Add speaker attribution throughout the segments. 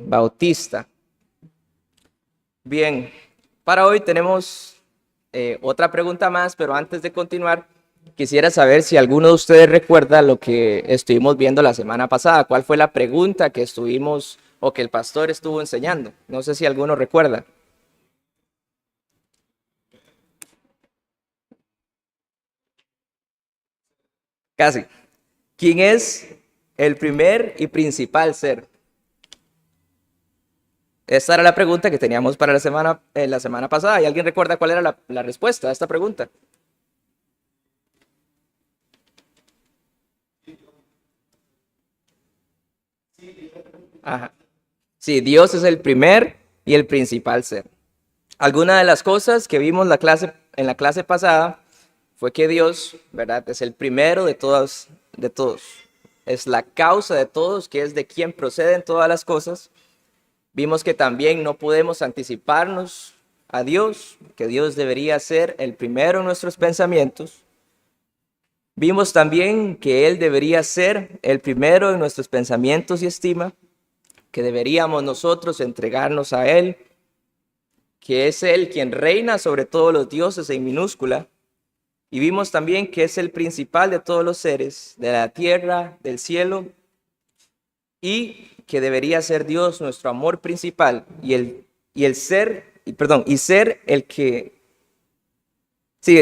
Speaker 1: Bautista. Bien, para hoy tenemos otra pregunta más, pero antes de continuar, quisiera saber si alguno de ustedes recuerda lo que estuvimos viendo la semana pasada. ¿Cuál fue la pregunta que estuvimos o que el pastor estuvo enseñando? No sé si alguno recuerda. Casi. ¿Quién es el primer y principal ser? Esta era la pregunta que teníamos para la semana pasada. ¿Y alguien recuerda cuál era la respuesta a esta pregunta? Ajá. Sí, Dios es el primer y el principal ser. Alguna de las cosas que vimos en la clase pasada fue que Dios, ¿verdad? Es el primero de todos, de todos. Es la causa de todos, que es de quien proceden todas las cosas. Vimos que también no podemos anticiparnos a Dios, que Dios debería ser el primero en nuestros pensamientos. Vimos también que Él debería ser el primero en nuestros pensamientos y estima, que deberíamos nosotros entregarnos a Él, que es Él quien reina sobre todos los dioses en minúscula. Y vimos también que es el principal de todos los seres, de la tierra, del cielo, y que debería ser Dios nuestro amor principal y ser el que, sí,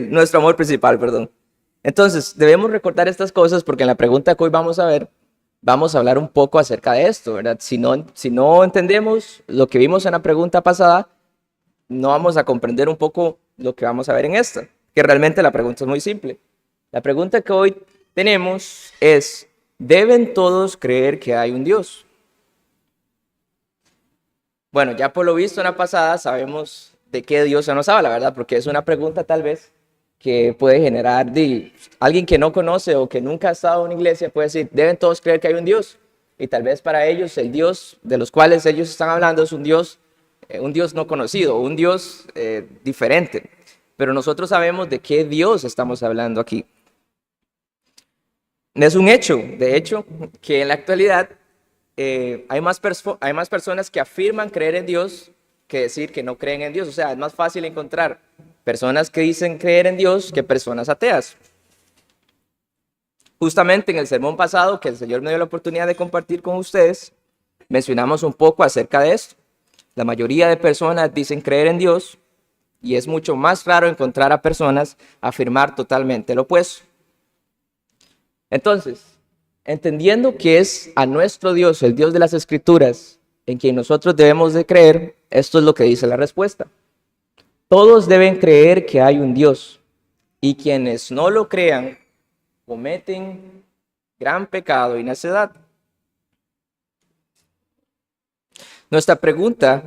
Speaker 1: nuestro amor principal, perdón. Entonces, debemos recordar estas cosas porque en la pregunta que hoy vamos a ver, vamos a hablar un poco acerca de esto, ¿verdad? Si no entendemos lo que vimos en la pregunta pasada, no vamos a comprender un poco lo que vamos a ver en esta, que realmente la pregunta es muy simple. La pregunta que hoy tenemos es, ¿deben todos creer que hay un Dios? Bueno, ya por lo visto en la pasada sabemos de qué Dios se nos habla, ¿verdad? Porque es una pregunta tal vez que puede generar alguien que no conoce o que nunca ha estado en una iglesia puede decir, ¿deben todos creer que hay un Dios? Y tal vez para ellos el Dios de los cuales ellos están hablando es un Dios no conocido, un Dios diferente. Pero nosotros sabemos de qué Dios estamos hablando aquí. Es un hecho, de hecho, que en la actualidad hay más personas que afirman creer en Dios que decir que no creen en Dios. O sea, es más fácil encontrar personas que dicen creer en Dios que personas ateas. Justamente en el sermón pasado, que el Señor me dio la oportunidad de compartir con ustedes, mencionamos un poco acerca de esto. La mayoría de personas dicen creer en Dios y es mucho más raro encontrar a personas afirmar totalmente lo opuesto. Entonces, entendiendo que es a nuestro Dios, el Dios de las Escrituras, en quien nosotros debemos de creer, esto es lo que dice la respuesta. Todos deben creer que hay un Dios y quienes no lo crean cometen gran pecado y necedad. Nuestra pregunta,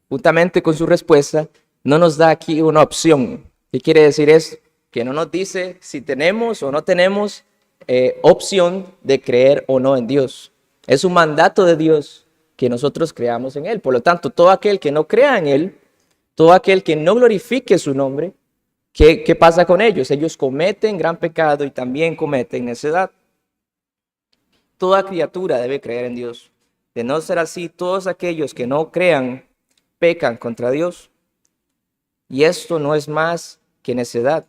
Speaker 1: juntamente con su respuesta, no nos da aquí una opción. ¿Qué quiere decir esto? Que no nos dice si tenemos o no tenemos opción de creer o no en Dios. Es un mandato de Dios que nosotros creamos en Él. Por lo tanto, todo aquel que no crea en Él, todo aquel que no glorifique su nombre, ¿qué pasa con ellos? Ellos cometen gran pecado y también cometen necedad. Toda criatura debe creer en Dios. De no ser así, todos aquellos que no crean pecan contra Dios. Y esto no es más que necedad.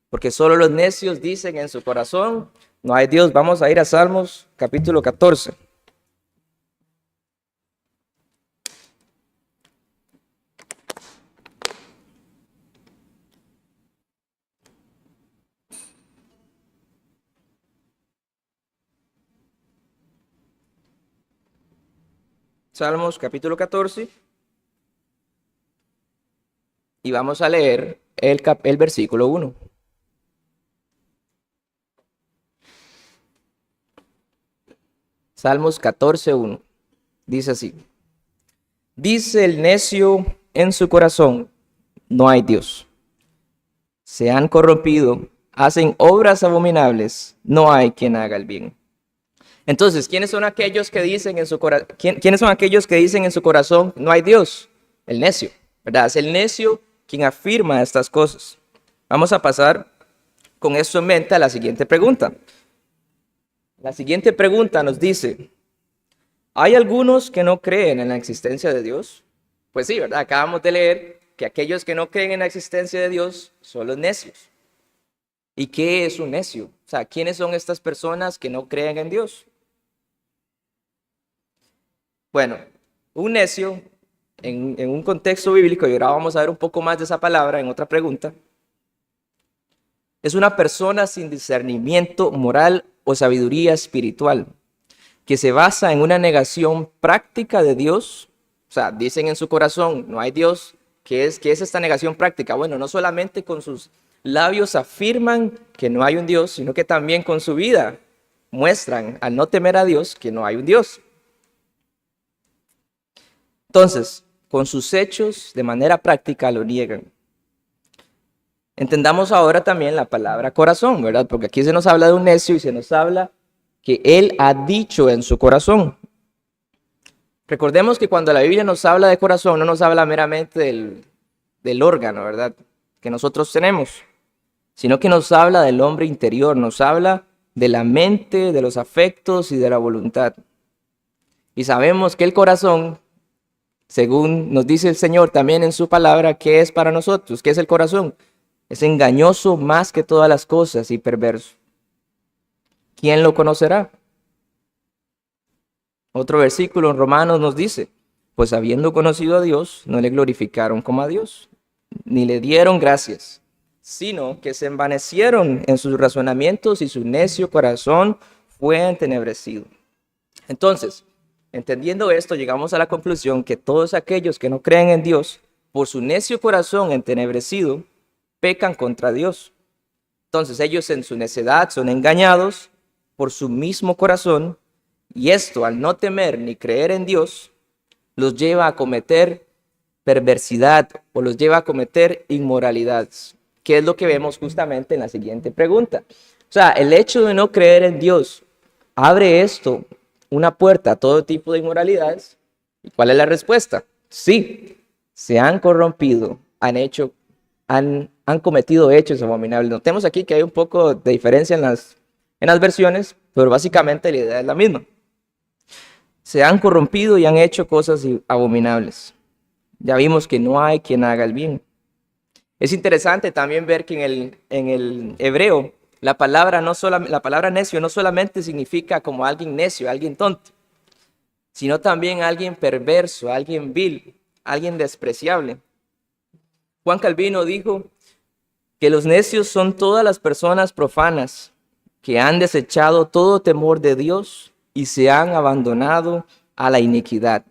Speaker 1: Porque solo los necios dicen en su corazón, no hay Dios. Vamos a ir a Salmos capítulo 14. Salmos capítulo 14. Y vamos a leer el versículo 1. Salmos 14, 1. Dice así. Dice el necio en su corazón, no hay Dios. Se han corrompido, hacen obras abominables, no hay quien haga el bien. Entonces, ¿quiénes son aquellos que dicen quiénes son aquellos que dicen en su corazón, no hay Dios? El necio, ¿verdad? Es el necio quien afirma estas cosas. Vamos a pasar con esto en mente a la siguiente pregunta. La siguiente pregunta nos dice, ¿Hay algunos que no creen en la existencia de Dios? Pues sí, ¿verdad? Acabamos de leer que aquellos que no creen en la existencia de Dios son los necios. ¿Y qué es un necio? O sea, ¿quiénes son estas personas que no creen en Dios? Bueno, un necio, en un contexto bíblico, y ahora vamos a ver un poco más de esa palabra en otra pregunta, es una persona sin discernimiento moral o sabiduría espiritual, que se basa en una negación práctica de Dios. O sea, dicen en su corazón, no hay Dios. ¿Qué es esta negación práctica? Bueno, no solamente con sus labios afirman que no hay un Dios, sino que también con su vida muestran, al no temer a Dios, que no hay un Dios. Entonces, con sus hechos, de manera práctica, lo niegan. Entendamos ahora también la palabra corazón, ¿verdad? Porque aquí se nos habla de un necio y se nos habla que él ha dicho en su corazón. Recordemos que cuando la Biblia nos habla de corazón, no nos habla meramente del órgano, ¿verdad? Que nosotros tenemos, sino que nos habla del hombre interior, nos habla de la mente, de los afectos y de la voluntad. Y sabemos que el corazón, según nos dice el Señor también en su palabra, ¿qué es para nosotros? ¿Qué es el corazón? Es engañoso más que todas las cosas y perverso. ¿Quién lo conocerá? Otro versículo en Romanos nos dice, pues habiendo conocido a Dios, no le glorificaron como a Dios, ni le dieron gracias, sino que se envanecieron en sus razonamientos y su necio corazón fue entenebrecido. Entonces, entendiendo esto, llegamos a la conclusión que todos aquellos que no creen en Dios, por su necio corazón entenebrecido, pecan contra Dios. Entonces ellos en su necedad son engañados por su mismo corazón, y esto, al no temer ni creer en Dios, los lleva a cometer perversidad o los lleva a cometer inmoralidades, que es lo que vemos justamente en la siguiente pregunta. O sea, el hecho de no creer en Dios, ¿abre esto una puerta a todo tipo de inmoralidades? ¿Y cuál es la respuesta? Sí, se han corrompido, han cometido hechos abominables. Notemos aquí que hay un poco de diferencia en las versiones, pero básicamente la idea es la misma. Se han corrompido y han hecho cosas abominables. Ya vimos que no hay quien haga el bien. Es interesante también ver que en el hebreo la palabra necio no solamente significa como alguien necio, alguien tonto, sino también alguien perverso, alguien vil, alguien despreciable. Juan Calvino dijo que los necios son todas las personas profanas que han desechado todo temor de Dios y se han abandonado a la iniquidad.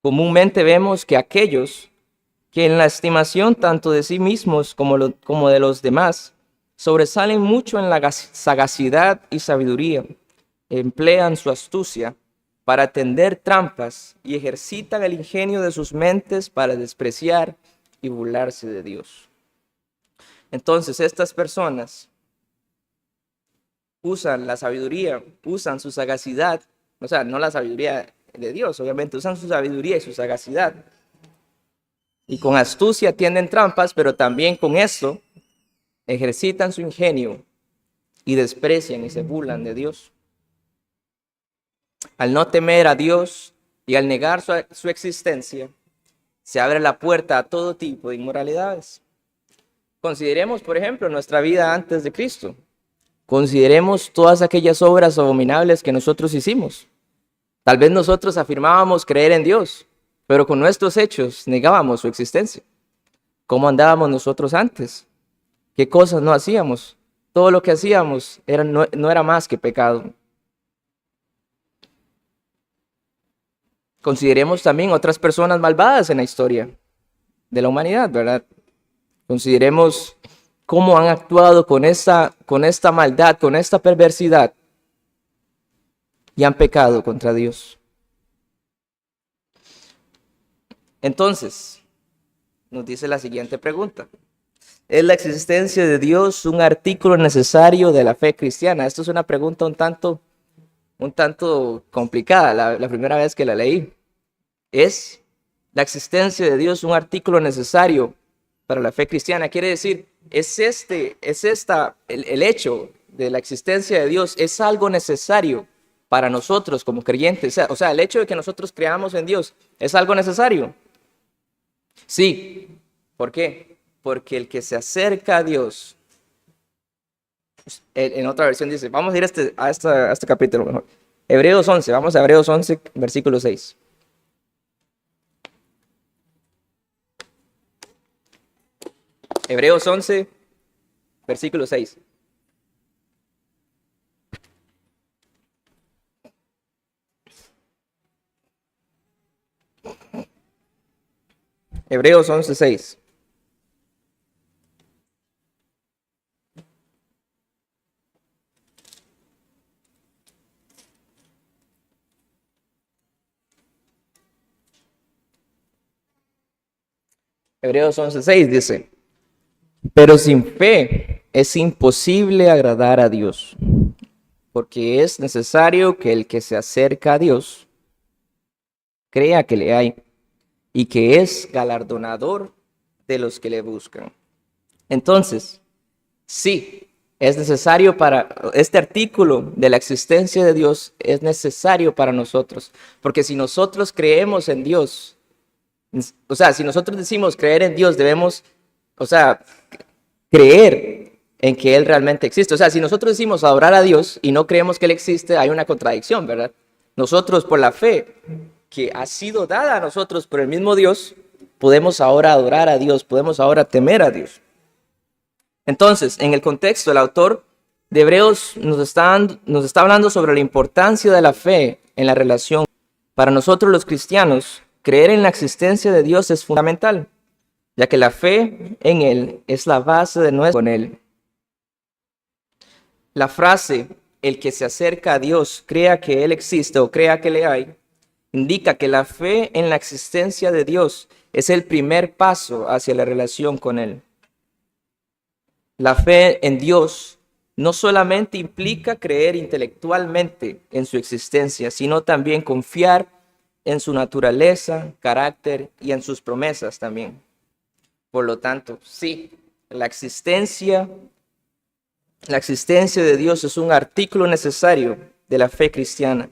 Speaker 1: Comúnmente vemos que aquellos que en la estimación tanto de sí mismos como de los demás sobresalen mucho en la sagacidad y sabiduría, emplean su astucia para tender trampas y ejercitan el ingenio de sus mentes para despreciar y burlarse de Dios. Entonces estas personas usan la sabiduría, usan su sagacidad, o sea, no la sabiduría de Dios, obviamente, usan su sabiduría y su sagacidad. Y con astucia tienden trampas, pero también con eso ejercitan su ingenio y desprecian y se burlan de Dios. Al no temer a Dios y al negar su existencia, se abre la puerta a todo tipo de inmoralidades. Consideremos, por ejemplo, nuestra vida antes de Cristo. Consideremos todas aquellas obras abominables que nosotros hicimos. Tal vez nosotros afirmábamos creer en Dios, pero con nuestros hechos negábamos su existencia. ¿Cómo andábamos nosotros antes? ¿Qué cosas no hacíamos? Todo lo que hacíamos no era más que pecado. Consideremos también otras personas malvadas en la historia de la humanidad, ¿verdad? Consideremos cómo han actuado con esta maldad, con esta perversidad, y han pecado contra Dios. Entonces, nos dice la siguiente pregunta. ¿Es la existencia de Dios un artículo necesario de la fe cristiana? Esto es una pregunta un tanto complicada, la primera vez que la leí. ¿Es la existencia de Dios un artículo necesario para la fe cristiana? Quiere decir, el hecho de la existencia de Dios es algo necesario para nosotros como creyentes? O sea, el hecho de que nosotros creamos en Dios, ¿es algo necesario? Sí. ¿Por qué? Porque el que se acerca a Dios, en otra versión dice, vamos a ir a este capítulo mejor. Hebreos 11, vamos a Hebreos 11, versículo 6. Hebreos 11, versículo 6. Hebreos 11, 6. Hebreos 11, 6 dice, pero sin fe es imposible agradar a Dios, porque es necesario que el que se acerca a Dios crea que le hay y que es galardonador de los que le buscan. Entonces, sí, es necesario para este artículo de la existencia de Dios, es necesario para nosotros, porque si nosotros creemos en Dios, o sea, si nosotros decimos creer en Dios, debemos, o sea, creer en que Él realmente existe. O sea, si nosotros decimos adorar a Dios y no creemos que Él existe, hay una contradicción, ¿verdad? Nosotros por la fe que ha sido dada a nosotros por el mismo Dios, podemos ahora adorar a Dios, podemos ahora temer a Dios. Entonces, en el contexto, el autor de Hebreos nos está hablando sobre la importancia de la fe en la relación. Para nosotros los cristianos, creer en la existencia de Dios es fundamental, ya que la fe en Él es la base de nuestro con Él. La frase, el que se acerca a Dios crea que Él existe o crea que le hay, indica que la fe en la existencia de Dios es el primer paso hacia la relación con Él. La fe en Dios no solamente implica creer intelectualmente en su existencia, sino también confiar en su naturaleza, carácter y en sus promesas también. Por lo tanto, sí, la existencia de Dios es un artículo necesario de la fe cristiana,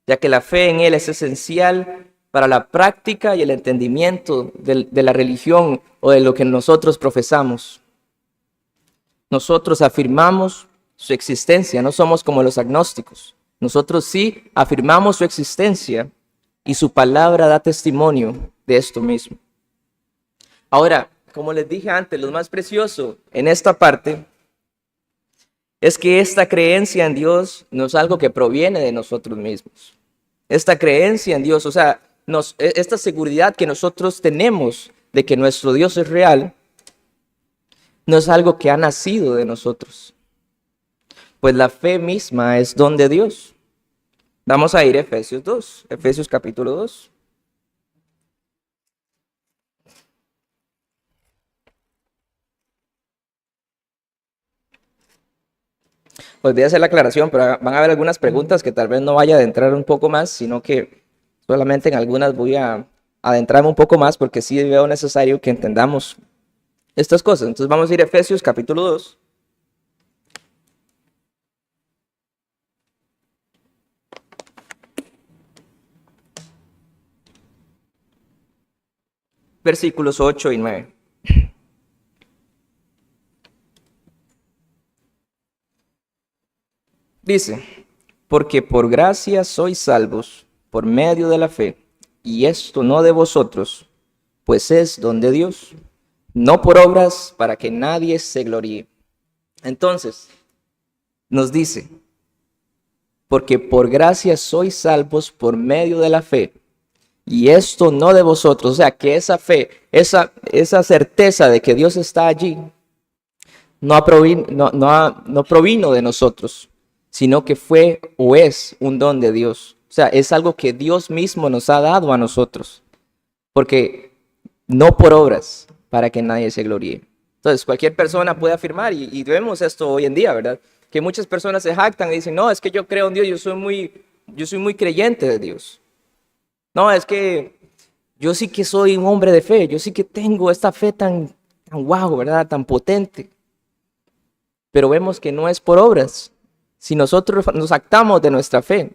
Speaker 1: ya que la fe en Él es esencial para la práctica y el entendimiento de la religión o de lo que nosotros profesamos. Nosotros afirmamos su existencia, no somos como los agnósticos. Nosotros sí afirmamos su existencia y su palabra da testimonio de esto mismo. Ahora, como les dije antes, lo más precioso en esta parte es que esta creencia en Dios no es algo que proviene de nosotros mismos. Esta creencia en Dios, o sea, esta seguridad que nosotros tenemos de que nuestro Dios es real, no es algo que ha nacido de nosotros, pues la fe misma es don de Dios. Vamos a ir a Efesios 2, Efesios capítulo 2. Pues voy a hacer la aclaración, pero van a haber algunas preguntas que tal vez no vaya a adentrar un poco más, sino que solamente en algunas voy a adentrarme un poco más porque sí veo necesario que entendamos estas cosas. Entonces vamos a ir a Efesios capítulo 2. Versículos 8 y 9. Dice, porque por gracia sois salvos por medio de la fe, y esto no de vosotros, pues es don de Dios, no por obras para que nadie se gloríe. Entonces, nos dice, porque por gracia sois salvos por medio de la fe, y esto no de vosotros, o sea, que esa fe, esa certeza de que Dios está allí, no provino de nosotros, sino que fue o es un don de Dios. O sea, es algo que Dios mismo nos ha dado a nosotros, porque no por obras, para que nadie se gloríe. Entonces, cualquier persona puede afirmar, y vemos esto hoy en día, ¿verdad? Que muchas personas se jactan y dicen, no, es que yo creo en Dios, yo soy muy creyente de Dios. No, es que yo sí que soy un hombre de fe, yo sí que tengo esta fe tan guau, ¿verdad? Tan potente. Pero vemos que no es por obras, si nosotros nos actamos de nuestra fe.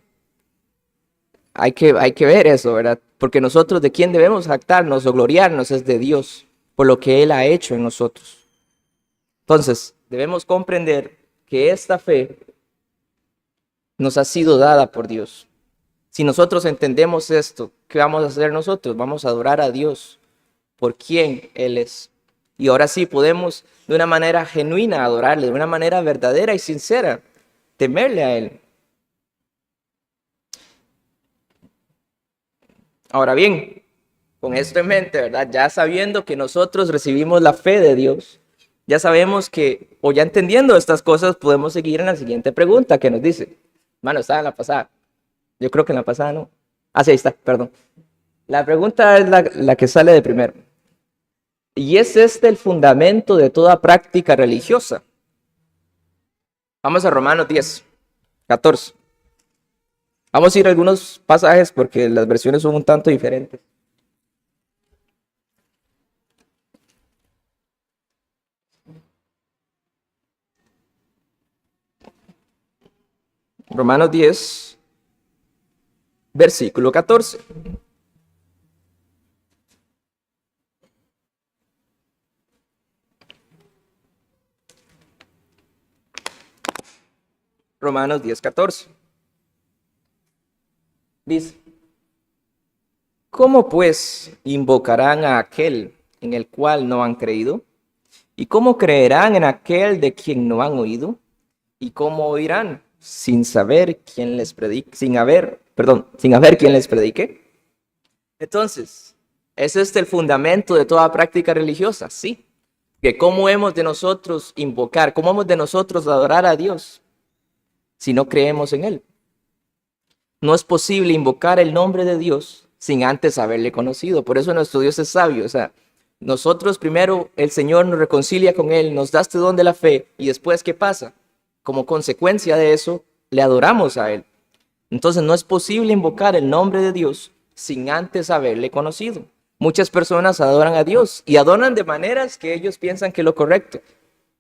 Speaker 1: Hay que ver eso, ¿verdad? Porque nosotros de quién debemos jactarnos o gloriarnos es de Dios, por lo que Él ha hecho en nosotros. Entonces, debemos comprender que esta fe nos ha sido dada por Dios. Si nosotros entendemos esto, ¿qué vamos a hacer nosotros? Vamos a adorar a Dios por quien Él es. Y ahora sí podemos de una manera genuina adorarle, de una manera verdadera y sincera, temerle a Él. Ahora bien, con esto en mente, ¿verdad? Ya sabiendo que nosotros recibimos la fe de Dios, ya sabemos que, o ya entendiendo estas cosas, podemos seguir en la siguiente pregunta que nos dice. Mano, estaba en la pasada. Yo creo que en la pasada no. Ah, sí, ahí está, perdón. La pregunta es la que sale de primero. ¿Y es este el fundamento de toda práctica religiosa? Vamos a Romanos 10, 14. Vamos a ir a algunos pasajes porque las versiones son un tanto diferentes. Romanos 10, versículo 14. Romanos 10, 14. Dice, ¿cómo pues invocarán a aquel en el cual no han creído? ¿Y cómo creerán en aquel de quien no han oído? ¿Y cómo oirán sin saber quién les predique, sin haber quién les predique? Entonces, ¿es este el fundamento de toda práctica religiosa? Sí. Que cómo hemos de nosotros invocar, cómo hemos de nosotros adorar a Dios si no creemos en Él. No es posible invocar el nombre de Dios sin antes haberle conocido. Por eso nuestro Dios es sabio. O sea, nosotros primero, el Señor nos reconcilia con Él, nos da este don de la fe, y después, ¿qué pasa? Como consecuencia de eso, le adoramos a Él. Entonces, no es posible invocar el nombre de Dios sin antes haberle conocido. Muchas personas adoran a Dios y adoran de maneras que ellos piensan que es lo correcto,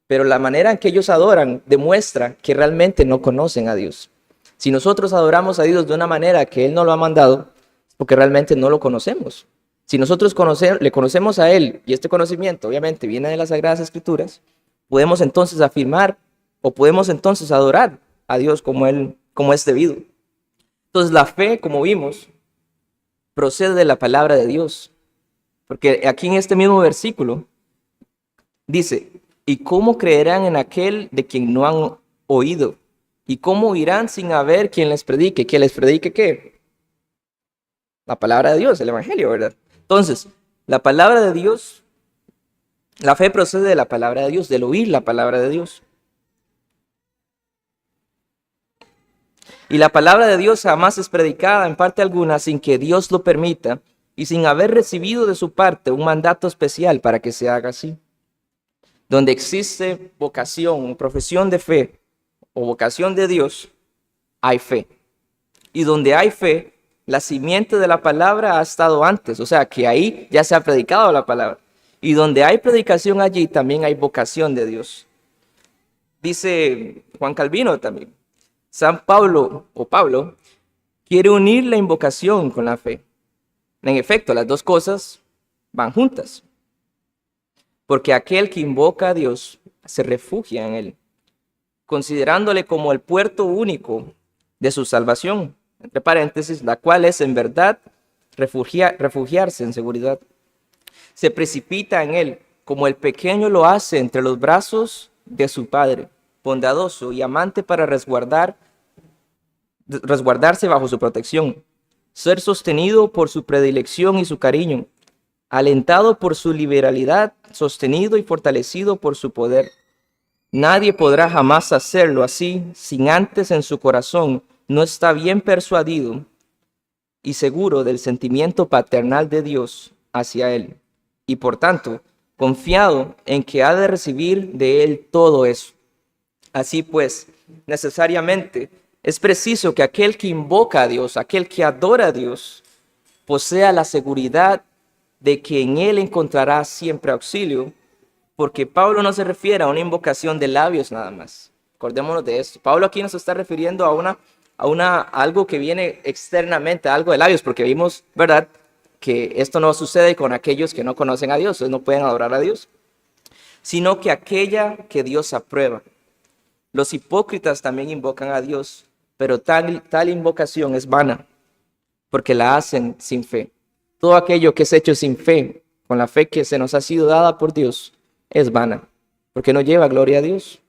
Speaker 1: pero la manera en que ellos adoran demuestra que realmente no conocen a Dios. Si nosotros adoramos a Dios de una manera que Él no lo ha mandado, es porque realmente no lo conocemos. Si nosotros le conocemos a Él, y este conocimiento obviamente viene de las Sagradas Escrituras, podemos entonces afirmar o podemos entonces adorar a Dios como es debido. Entonces la fe, como vimos, procede de la palabra de Dios. Porque aquí en este mismo versículo dice, ¿y cómo creerán en aquel de quien no han oído? ¿Y cómo oirán sin haber quien les predique? ¿Que les predique qué? La palabra de Dios, el Evangelio, ¿verdad? Entonces, la palabra de Dios, la fe procede de la palabra de Dios, del oír la palabra de Dios. Y la palabra de Dios jamás es predicada en parte alguna sin que Dios lo permita y sin haber recibido de su parte un mandato especial para que se haga así. Donde existe vocación, profesión de fe o vocación de Dios, hay fe. Y donde hay fe, la simiente de la palabra ha estado antes, o sea que ahí ya se ha predicado la palabra. Y donde hay predicación allí, también hay vocación de Dios. Dice Juan Calvino también, San Pablo o Pablo quiere unir la invocación con la fe. En efecto, las dos cosas van juntas. Porque aquel que invoca a Dios se refugia en Él, considerándole como el puerto único de su salvación, entre paréntesis, la cual es en verdad refugiarse en seguridad. Se precipita en Él como el pequeño lo hace entre los brazos de su Padre, bondadoso y amante para resguardarse bajo su protección, ser sostenido por su predilección y su cariño, alentado por su liberalidad, sostenido y fortalecido por su poder. Nadie podrá jamás hacerlo así sin antes en su corazón no está bien persuadido y seguro del sentimiento paternal de Dios hacia él, y por tanto confiado en que ha de recibir de él todo eso. Así pues, necesariamente es preciso que aquel que invoca a Dios, aquel que adora a Dios, posea la seguridad de que en él encontrará siempre auxilio, porque Pablo no se refiere a una invocación de labios nada más, Acordémonos de esto. Pablo aquí nos está refiriendo a algo que viene externamente, algo de labios, porque vimos, ¿verdad?, que esto no sucede con aquellos que no conocen a Dios, ellos no pueden adorar a Dios, sino que aquella que Dios aprueba. Los hipócritas también invocan a Dios, pero tal invocación es vana, porque la hacen sin fe. Todo aquello que es hecho sin fe, con la fe que se nos ha sido dada por Dios, es vana, porque no lleva gloria a Dios.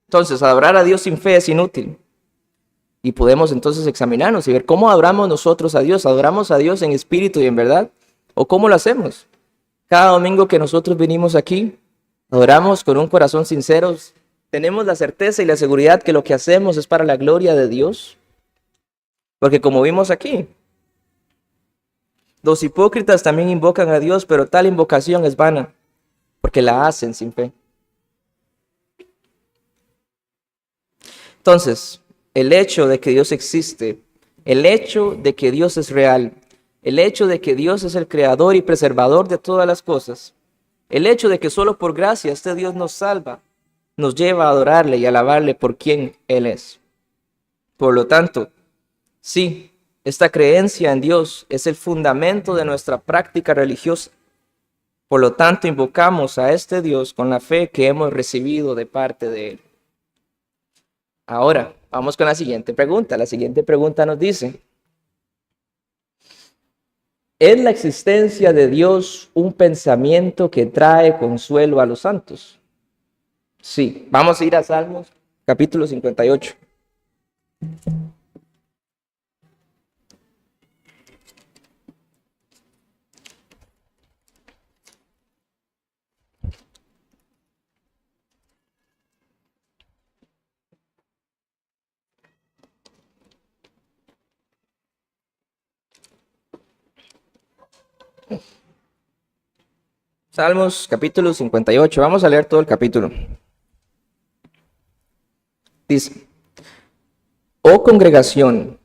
Speaker 1: Entonces, adorar a Dios sin fe es inútil. Y podemos entonces examinarnos y ver cómo adoramos nosotros a Dios. ¿Adoramos a Dios en espíritu y en verdad? ¿O cómo lo hacemos? Cada domingo que nosotros venimos aquí, adoramos con un corazón sincero. Tenemos la certeza y la seguridad que lo que hacemos es para la gloria de Dios. Porque como vimos aquí, los hipócritas también invocan a Dios, pero tal invocación es vana, porque la hacen sin fe. Entonces, el hecho de que Dios existe, el hecho de que Dios es real, el hecho de que Dios es el creador y preservador de todas las cosas, el hecho de que solo por gracia este Dios nos salva, nos lleva a adorarle y alabarle por quien Él es. Por lo tanto, sí, esta creencia en Dios es el fundamento de nuestra práctica religiosa. Por lo tanto, invocamos a este Dios con la fe que hemos recibido de parte de Él. Ahora, vamos con la siguiente pregunta. La siguiente pregunta nos dice: ¿es la existencia de Dios un pensamiento que trae consuelo a los santos? Sí, vamos a ir a Salmos, capítulo 58. Salmos, capítulo 58. Vamos a leer todo el capítulo. Dice: oh congregación,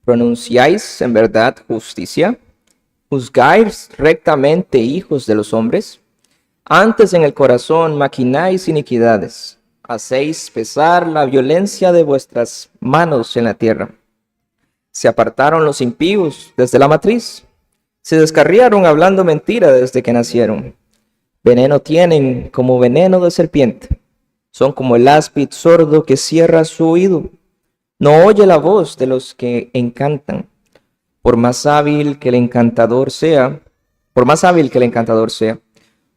Speaker 1: ¿pronunciáis en verdad justicia? ¿Juzgáis rectamente, hijos de los hombres? Antes en el corazón maquináis iniquidades, hacéis pesar la violencia de vuestras manos en la tierra. Se apartaron los impíos desde la matriz, se descarriaron hablando mentira desde que nacieron. Veneno tienen como veneno de serpiente, son como el áspid sordo que cierra su oído. No oye la voz de los que encantan. Por más hábil que el encantador sea,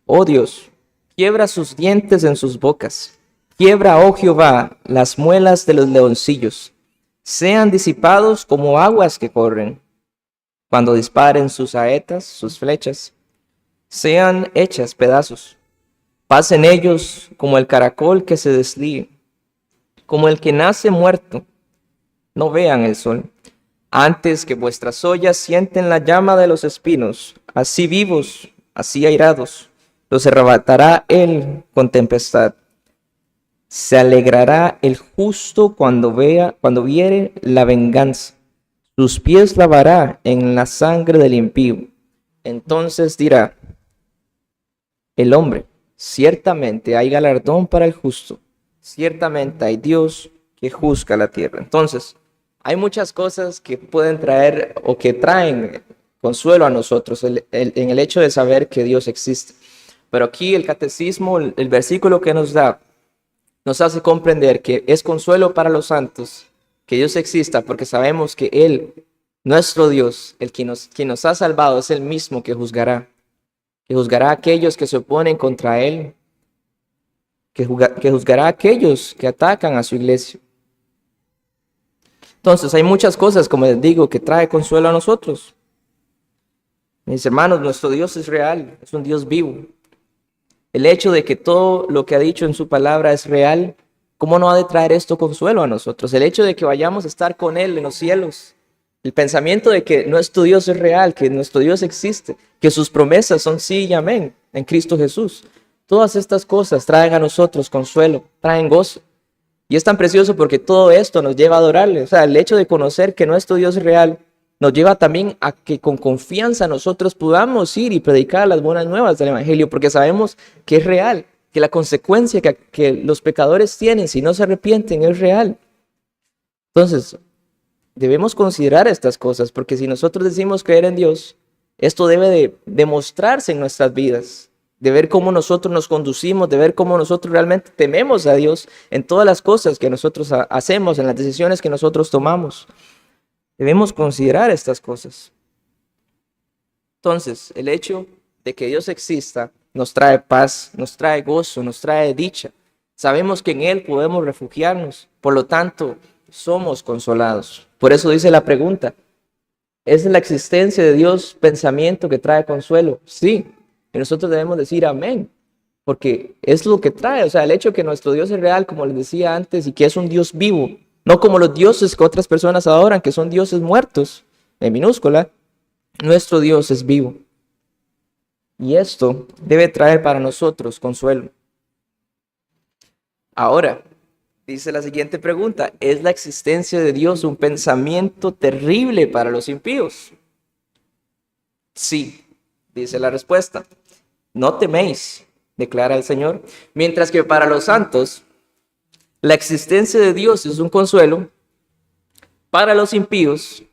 Speaker 1: oh Dios, quiebra sus dientes en sus bocas. Quiebra, oh Jehová, las muelas de los leoncillos. Sean disipados como aguas que corren. Cuando disparen sus saetas, sus flechas, sean hechas pedazos. Pasen ellos como el caracol que se deslíe, como el que nace muerto. No vean el sol. Antes que vuestras ollas sienten la llama de los espinos, así vivos, así airados, los arrebatará él con tempestad. Se alegrará el justo cuando viere la venganza. Sus pies lavará en la sangre del impío. Entonces dirá el hombre: ciertamente hay galardón para el justo, ciertamente hay Dios que juzga la tierra. Entonces, hay muchas cosas que pueden traer o que traen consuelo a nosotros en el hecho de saber que Dios existe. Pero aquí el catecismo, el versículo que nos da, nos hace comprender que es consuelo para los santos que Dios exista, porque sabemos que Él, nuestro Dios, quien nos ha salvado, es el mismo que juzgará a aquellos que se oponen contra Él, que juzgará a aquellos que atacan a su iglesia. Entonces, hay muchas cosas, como les digo, que trae consuelo a nosotros. Mis hermanos, nuestro Dios es real, es un Dios vivo. El hecho de que todo lo que ha dicho en su palabra es real, ¿cómo no ha de traer esto consuelo a nosotros? El hecho de que vayamos a estar con Él en los cielos, el pensamiento de que nuestro Dios es real, que nuestro Dios existe, que sus promesas son sí y amén en Cristo Jesús. Todas estas cosas traen a nosotros consuelo, traen gozo. Y es tan precioso porque todo esto nos lleva a adorarle. O sea, el hecho de conocer que nuestro Dios es real nos lleva también a que con confianza nosotros podamos ir y predicar las buenas nuevas del Evangelio, porque sabemos que es real. que la consecuencia que los pecadores tienen si no se arrepienten es real. Entonces, debemos considerar estas cosas, porque si nosotros decimos creer en Dios, esto debe de demostrarse en nuestras vidas, de ver cómo nosotros nos conducimos, de ver cómo nosotros realmente tememos a Dios en todas las cosas que nosotros hacemos, en las decisiones que nosotros tomamos. Debemos considerar estas cosas. Entonces, el hecho de que Dios exista nos trae paz, nos trae gozo, nos trae dicha. Sabemos que en Él podemos refugiarnos, por lo tanto, somos consolados. Por eso dice la pregunta, ¿es la existencia de Dios pensamiento que trae consuelo? Sí, y nosotros debemos decir amén, porque es lo que trae, o sea, el hecho de que nuestro Dios es real, como les decía antes, y que es un Dios vivo, no como los dioses que otras personas adoran, que son dioses muertos, en minúscula. Nuestro Dios es vivo. Y esto debe traer para nosotros consuelo. Ahora, dice la siguiente pregunta, ¿es la existencia de Dios un pensamiento terrible para los impíos? Sí, dice la respuesta. No teméis, declara el Señor, mientras que para los santos la existencia de Dios es un consuelo, para los impíos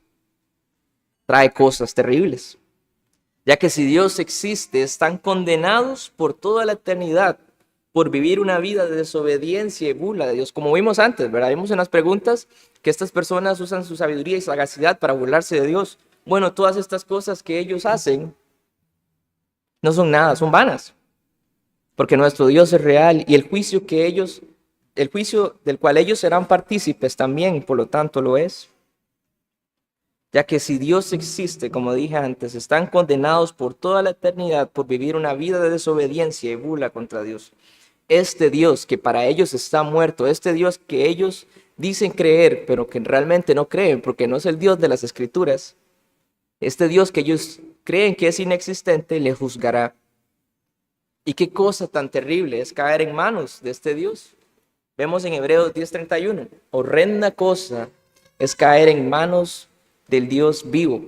Speaker 1: trae cosas terribles, ya que si Dios existe, están condenados por toda la eternidad por vivir una vida de desobediencia y burla de Dios, como vimos antes, ¿verdad? Vimos en las preguntas que estas personas usan su sabiduría y sagacidad para burlarse de Dios. Bueno, todas estas cosas que ellos hacen no son nada, son vanas, porque nuestro Dios es real y el juicio del cual ellos serán partícipes también, por lo tanto lo es. Ya que si Dios existe, como dije antes, están condenados por toda la eternidad por vivir una vida de desobediencia y burla contra Dios. Este Dios que para ellos está muerto, este Dios que ellos dicen creer, pero que realmente no creen, porque no es el Dios de las Escrituras, este Dios que ellos creen que es inexistente, le juzgará. Y qué cosa tan terrible es caer en manos de este Dios. Vemos en Hebreos 10:31, horrenda cosa es caer en manos del Dios vivo.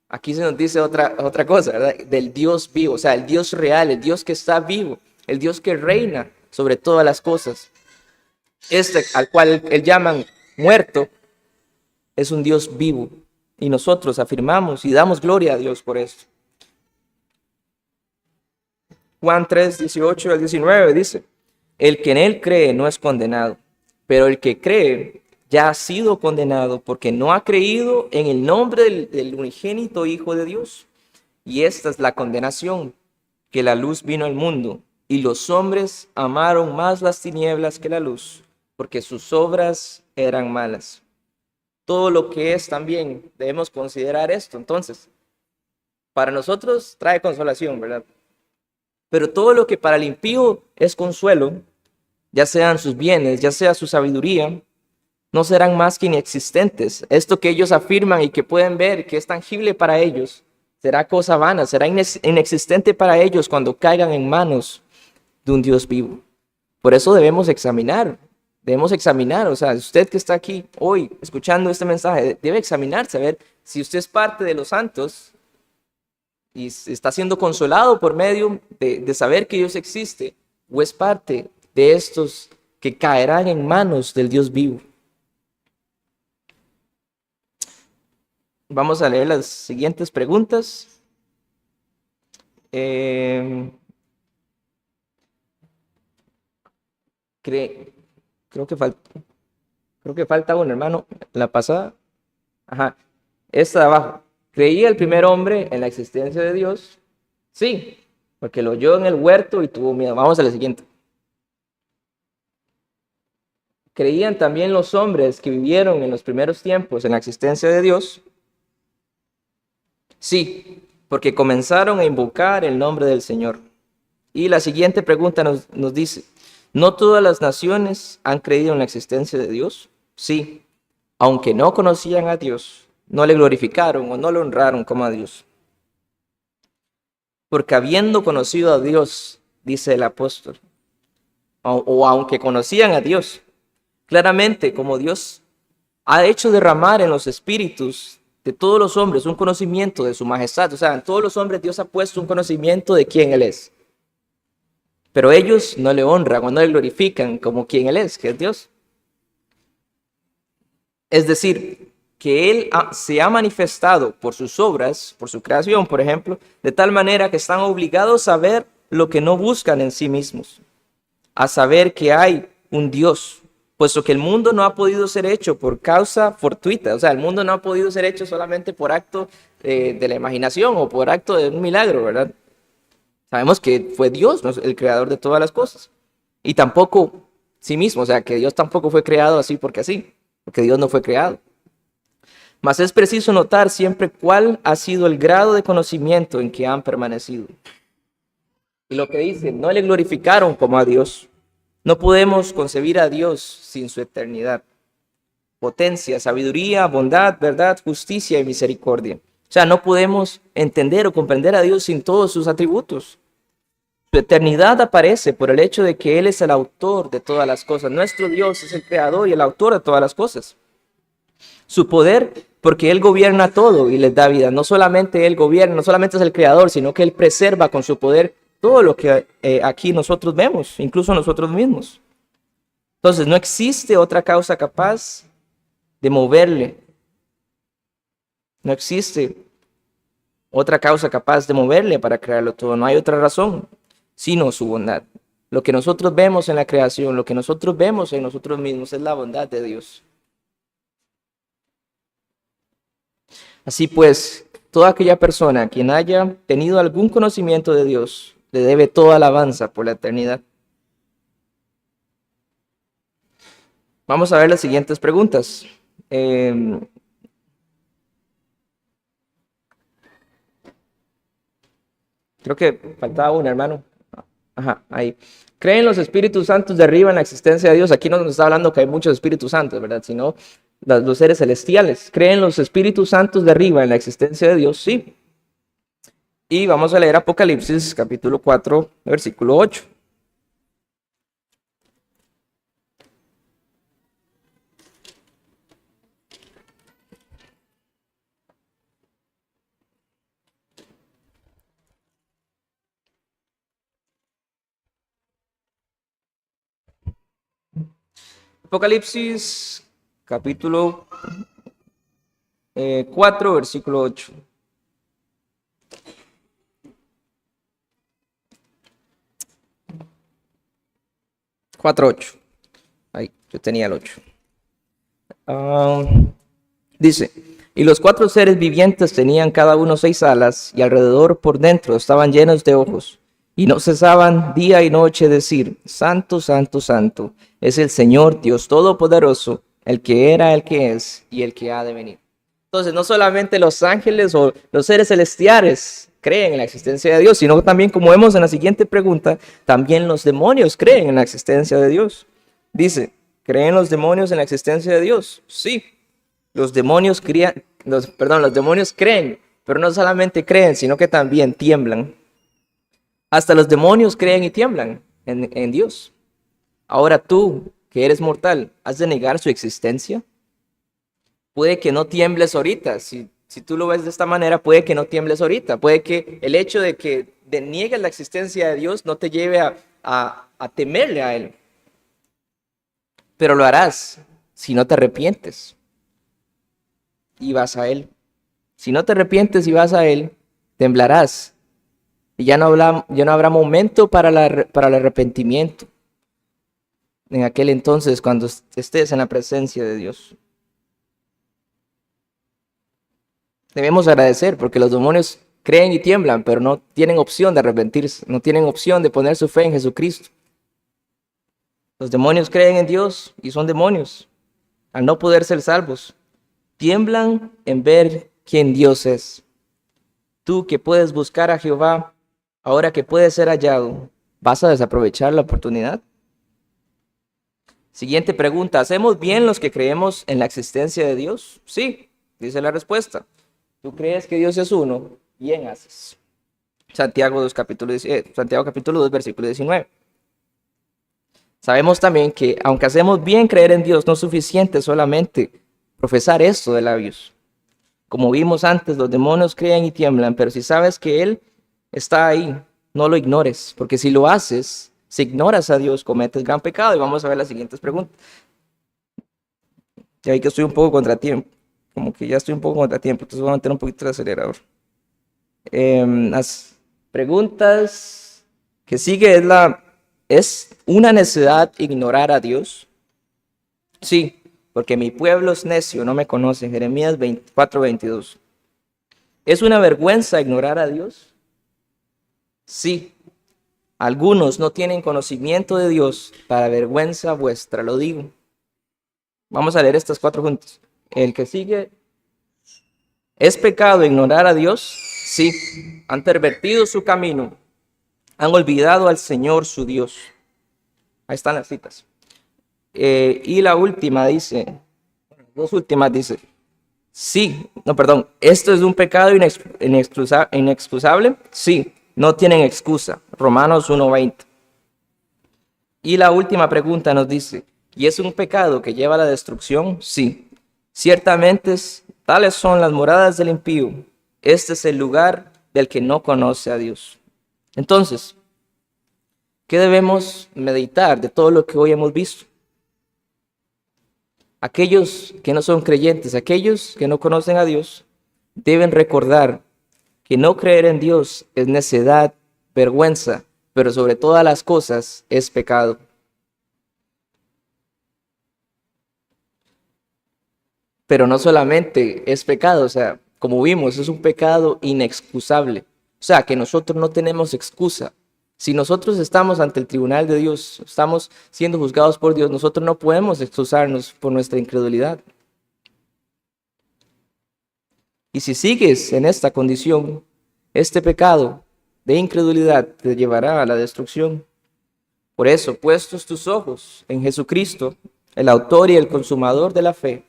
Speaker 1: Aquí se nos dice otra cosa, ¿verdad? Del Dios vivo, o sea, el Dios real, el Dios que está vivo, el Dios que reina sobre todas las cosas. Este al cual él llaman muerto es un Dios vivo y nosotros afirmamos y damos gloria a Dios por esto. Juan 3:18-19 dice, el que en él cree no es condenado, pero el que cree ya ha sido condenado porque no ha creído en el nombre del unigénito Hijo de Dios. Y esta es la condenación, que la luz vino al mundo, y los hombres amaron más las tinieblas que la luz, porque sus obras eran malas. Todo lo que es también debemos considerar esto. Entonces, para nosotros trae consolación, ¿verdad? Pero todo lo que para el impío es consuelo, ya sean sus bienes, ya sea su sabiduría, no serán más que inexistentes. Esto que ellos afirman y que pueden ver que es tangible para ellos, será cosa vana, será inexistente para ellos cuando caigan en manos de un Dios vivo. Por eso debemos examinar, o sea, usted que está aquí hoy escuchando este mensaje, debe examinarse, a ver si usted es parte de los santos y está siendo consolado por medio de saber que Dios existe, o es parte de estos que caerán en manos del Dios vivo. Vamos a leer las siguientes preguntas. Creo que falta uno, hermano. La pasada. Ajá. Esta de abajo. ¿Creía el primer hombre en la existencia de Dios? Sí, porque lo oyó en el huerto y tuvo miedo. Vamos a la siguiente. ¿Creían también los hombres que vivieron en los primeros tiempos en la existencia de Dios? Sí, porque comenzaron a invocar el nombre del Señor. Y la siguiente pregunta nos dice, ¿no todas las naciones han creído en la existencia de Dios? Sí, aunque no conocían a Dios, no le glorificaron o no le honraron como a Dios. Porque habiendo conocido a Dios, dice el apóstol, o aunque conocían a Dios, claramente como Dios ha hecho derramar en los espíritus de todos los hombres un conocimiento de su majestad. O sea, en todos los hombres Dios ha puesto un conocimiento de quién Él es. pero ellos no le honran o no le glorifican como quien Él es, que es Dios. Es decir, que Él se ha manifestado por sus obras, por su creación, por ejemplo, de tal manera que están obligados a ver lo que no buscan en sí mismos, a saber que hay un Dios, puesto que el mundo no ha podido ser hecho por causa fortuita, o sea, el mundo no ha podido ser hecho solamente por acto de la imaginación o por acto de un milagro, ¿verdad? Sabemos que fue Dios, ¿no?, el creador de todas las cosas, y tampoco sí mismo, o sea, que Dios tampoco fue creado así, porque Dios no fue creado. Mas es preciso notar siempre cuál ha sido el grado de conocimiento en que han permanecido. Y lo que dice, no le glorificaron como a Dios. No podemos concebir a Dios sin su eternidad, potencia, sabiduría, bondad, verdad, justicia y misericordia. O sea, no podemos entender o comprender a Dios sin todos sus atributos. Su eternidad aparece por el hecho de que Él es el autor de todas las cosas. Nuestro Dios es el creador y el autor de todas las cosas. Su poder, porque Él gobierna todo y les da vida. No solamente Él gobierna, no solamente es el creador, sino que Él preserva con su poder todo lo que aquí nosotros vemos, incluso nosotros mismos. Entonces, no existe otra causa capaz de moverle. No existe otra causa capaz de moverle para crearlo todo. No hay otra razón, sino su bondad. Lo que nosotros vemos en la creación, lo que nosotros vemos en nosotros mismos es la bondad de Dios. Así pues, toda aquella persona quien haya tenido algún conocimiento de Dios, le debe toda alabanza por la eternidad. Vamos a ver las siguientes preguntas. Creo que faltaba una, hermano. Ajá, ahí. ¿Creen los Espíritus Santos de arriba en la existencia de Dios? Aquí no nos está hablando que hay muchos Espíritus Santos, ¿verdad? Sino los seres celestiales. ¿Creen los Espíritus Santos de arriba en la existencia de Dios? Sí. Y vamos a leer Apocalipsis capítulo 4, versículo 8. Apocalipsis capítulo 4, versículo 8. Cuatro, 8. Ahí, yo tenía el 8. Dice, y los cuatro seres vivientes tenían cada uno 6 alas, y alrededor por dentro estaban llenos de ojos, y no cesaban día y noche decir, Santo, Santo, Santo, es el Señor Dios Todopoderoso, el que era, el que es, y el que ha de venir. Entonces, no solamente los ángeles o los seres celestiales creen en la existencia de Dios, sino también, como vemos en la siguiente pregunta, también los demonios creen en la existencia de Dios. Dice, ¿creen los demonios en la existencia de Dios? Sí. Los demonios creen, pero no solamente creen, sino que también tiemblan. Hasta los demonios creen y tiemblan en Dios. Ahora tú, que eres mortal, ¿has de negar su existencia? Puede que no tiembles ahorita. Si tú lo ves de esta manera, puede que no tiembles ahorita. Puede que el hecho de que niegues la existencia de Dios no te lleve a temerle a Él. Pero lo harás si no te arrepientes y vas a Él. Si no te arrepientes y vas a Él, temblarás. Y ya no habrá momento para el arrepentimiento en aquel entonces cuando estés en la presencia de Dios. Debemos agradecer porque los demonios creen y tiemblan, pero no tienen opción de arrepentirse, no tienen opción de poner su fe en Jesucristo. Los demonios creen en Dios y son demonios. Al no poder ser salvos, tiemblan en ver quién Dios es. Tú que puedes buscar a Jehová, ahora que puedes ser hallado, ¿vas a desaprovechar la oportunidad? Siguiente pregunta, ¿hacemos bien los que creemos en la existencia de Dios? Sí, dice la respuesta. ¿Tú crees que Dios es uno? Bien haces. Santiago capítulo 2, versículo 19. Sabemos también que, aunque hacemos bien creer en Dios, no es suficiente solamente profesar esto de labios. Como vimos antes, los demonios creen y tiemblan, pero si sabes que Él está ahí, no lo ignores, porque si lo haces, Si ignoras a Dios, cometes gran pecado. Y vamos a ver las siguientes preguntas. Ya vi que estoy un poco contratiempo. Como que ya estoy un poco contratiempo. Entonces voy a meter un poquito el acelerador. Las preguntas que sigue ¿es una necedad ignorar a Dios? Sí, porque mi pueblo es necio, no me conoce. Jeremías 24:22. ¿Es una vergüenza ignorar a Dios? Sí. Algunos no tienen conocimiento de Dios, para vergüenza vuestra lo digo. Vamos a leer estas 4 juntos. El que sigue, ¿es pecado ignorar a Dios? Sí. Han pervertido su camino, han olvidado al Señor su Dios. Ahí están las citas. Y la última dice, 2 últimas dice, sí, no, perdón, ¿esto es un pecado inexcusable? Sí, no tienen excusa. Romanos 1:20. Y la última pregunta nos dice, ¿y es un pecado que lleva a la destrucción? Sí, ciertamente tales son las moradas del impío. Este es el lugar del que no conoce a Dios. Entonces, ¿qué debemos meditar de todo lo que hoy hemos visto? Aquellos que no son creyentes, aquellos que no conocen a Dios, deben recordar que no creer en Dios es necedad, vergüenza, pero sobre todas las cosas es pecado. Pero no solamente es pecado, o sea, como vimos, es un pecado inexcusable. O sea, que nosotros no tenemos excusa. Si nosotros estamos ante el tribunal de Dios, estamos siendo juzgados por Dios, nosotros no podemos excusarnos por nuestra incredulidad. Y si sigues en esta condición, este pecado de incredulidad te llevará a la destrucción. Por eso, puestos tus ojos en Jesucristo, el autor y el consumador de la fe,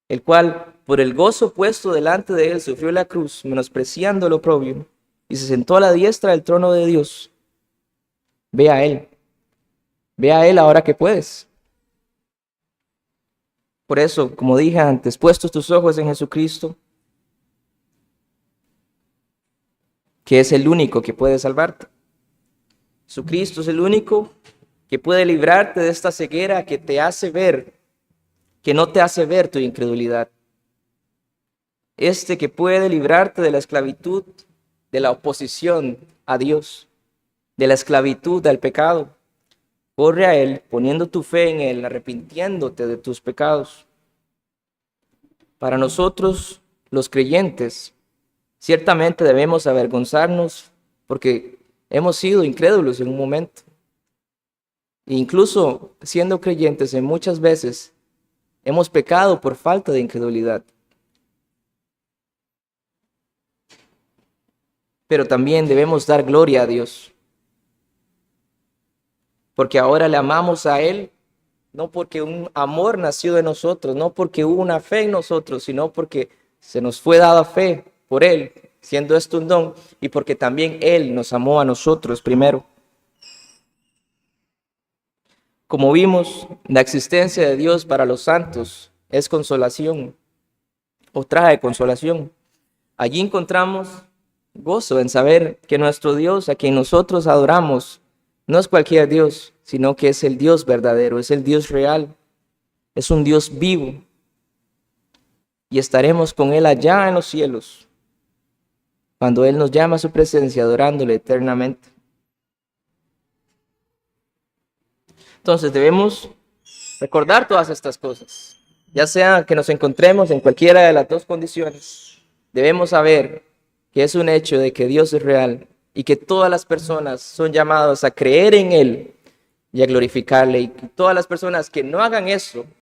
Speaker 1: el cual, por el gozo puesto delante de él, sufrió la cruz, menospreciando lo oprobio, y se sentó a la diestra del trono de Dios. Ve a Él ahora que puedes. Por eso, como dije antes, puestos tus ojos en Jesucristo, que es el único que puede salvarte. Jesucristo es el único que puede librarte de esta ceguera que te hace ver, que no te hace ver tu incredulidad. Este que puede librarte de la esclavitud, de la oposición a Dios, de la esclavitud al pecado. Corre a Él, poniendo tu fe en Él, arrepintiéndote de tus pecados. Para nosotros, los creyentes, ciertamente debemos avergonzarnos porque hemos sido incrédulos en un momento. E incluso siendo creyentes, en muchas veces hemos pecado por falta de incredulidad. Pero también debemos dar gloria a Dios, porque ahora le amamos a Él, no porque un amor nació de nosotros, no porque hubo una fe en nosotros, sino porque se nos fue dada fe por Él, siendo esto un don, y porque también Él nos amó a nosotros primero. Como vimos, la existencia de Dios para los santos es consolación, o trae consolación. Allí encontramos gozo en saber que nuestro Dios, a quien nosotros adoramos, no es cualquier Dios, sino que es el Dios verdadero, es el Dios real, es un Dios vivo. Y estaremos con Él allá en los cielos, cuando Él nos llama a su presencia, adorándole eternamente. Entonces debemos recordar todas estas cosas, ya sea que nos encontremos en cualquiera de las dos condiciones. Debemos saber que es un hecho de que Dios es real y que todas las personas son llamadas a creer en Él y a glorificarle, y que todas las personas que no hagan eso